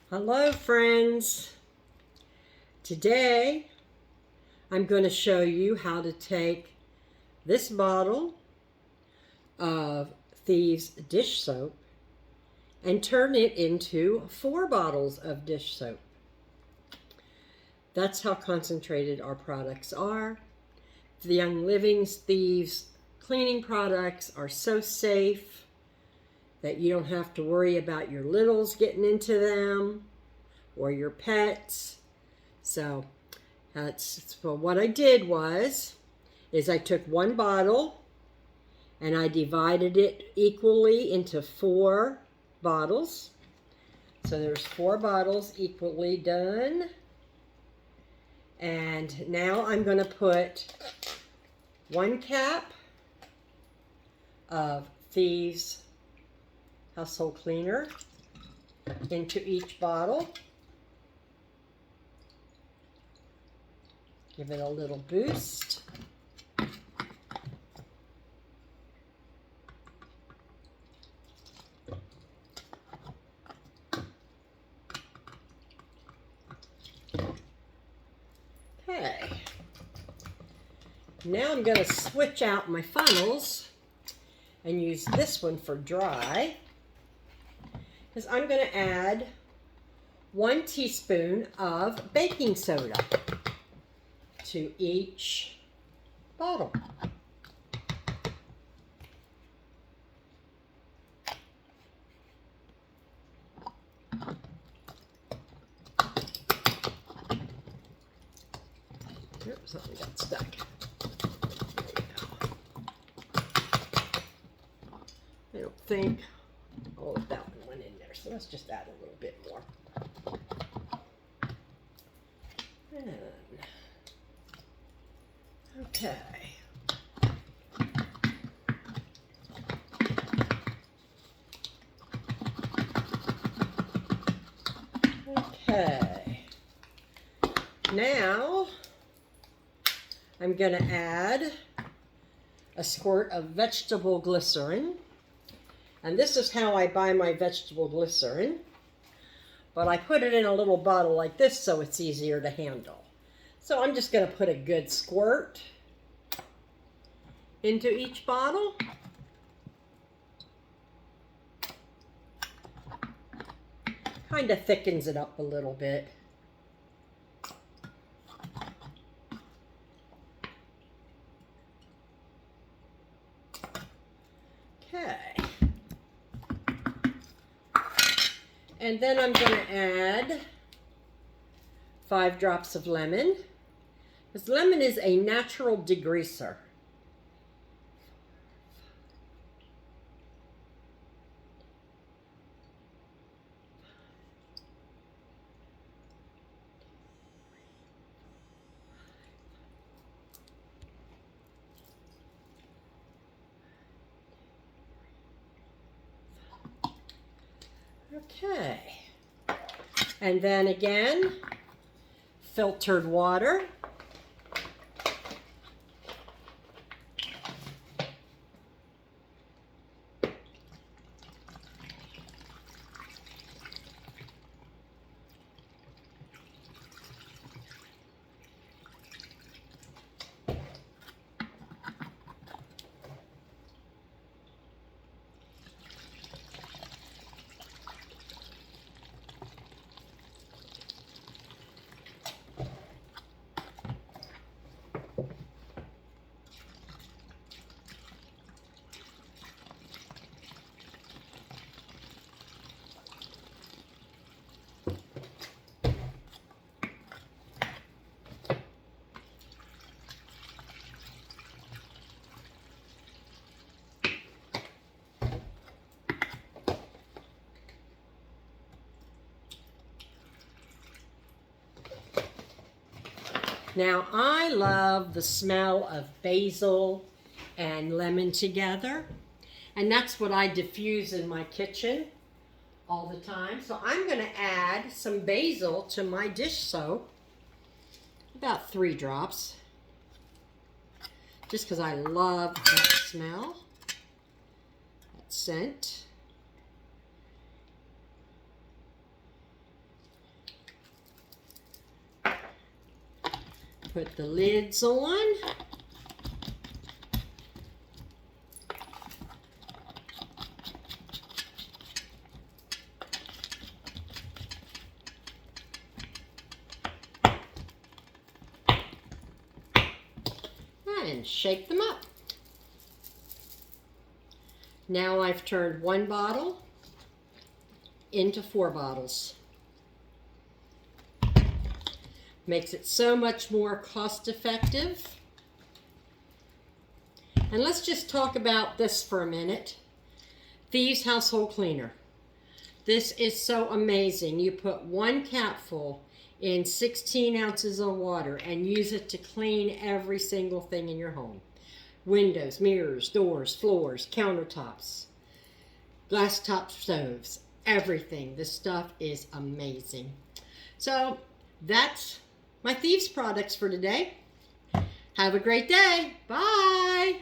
Hello friends. Today I'm going to show you how to take this bottle of Thieves dish soap and turn it into 4 bottles of dish soap. That's how concentrated our products are. The Young Living's Thieves cleaning products are so safe that you don't have to worry about your littles getting into them or your pets. So what I did is I took one bottle and I divided it equally into 4 bottles. So there's 4 bottles equally done. And now I'm going to put 1 cap of Thieves household cleaner into each bottle. Give it a little boost. Okay. Now I'm going to switch out my funnels and use this one for dry, because I'm going to add 1 teaspoon of baking soda to each bottle. Oops, something got stuck. There we go. I don't think all of that one went in there, so let's just add a little bit more. Okay. Okay. Now I'm going to add a squirt of vegetable glycerin. And this is how I buy my vegetable glycerin. But I put it in a little bottle like this so it's easier to handle. So I'm just going to put a good squirt into each bottle. Kind of thickens it up a little bit. Okay. And then I'm going to add 5 drops of lemon. Because lemon is a natural degreaser. Okay. And then again, filtered water. Now, I love the smell of basil and lemon together, and that's what I diffuse in my kitchen all the time. So I'm going to add some basil to my dish soap, about 3 drops, just because I love that smell, that scent. Put the lids on. And shake them up. Now I've turned 1 bottle into 4 bottles. Makes it so much more cost effective. And let's just talk about this for a minute. Thieves Household Cleaner. This is so amazing. You put 1 capful in 16 ounces of water and use it to clean every single thing in your home. Windows, mirrors, doors, floors, countertops, glass top stoves, everything. This stuff is amazing. So that's my Thieves products for today. Have a great day. Bye.